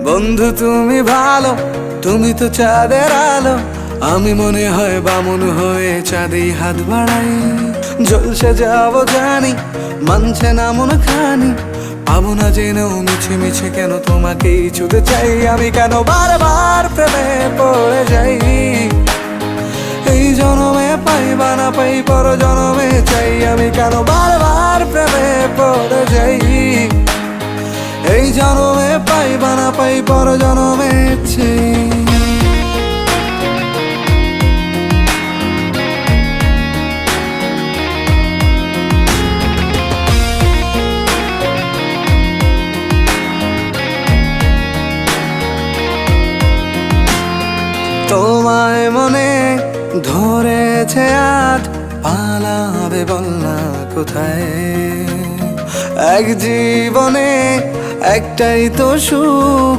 বন্ধু তুমি ভালো, তুমি তো চাঁদের আলো, আমি মনে হয় বামুন হয়ে চাঁদে হাত বাড়াই। জলসে যাবো জানি, মানছে না মন খানি, পাবো না জেনেও মিছে মিছে কেন তোমাকেই ছুঁতে চাই। আমি কেন বারবার প্রেমে পড়ে যাই, এই জনমে পাই বা না পাই পর জনমে চাই। আমি কেন বারবার প্রেমে পড়ে যাই, এই জনমে পাই বা না পাই পর জনমে চাই। তোমায় মনে ধরেছে আজ, পালাবে বল না কোথায়। এক জীবনে একটাই তো সুখ,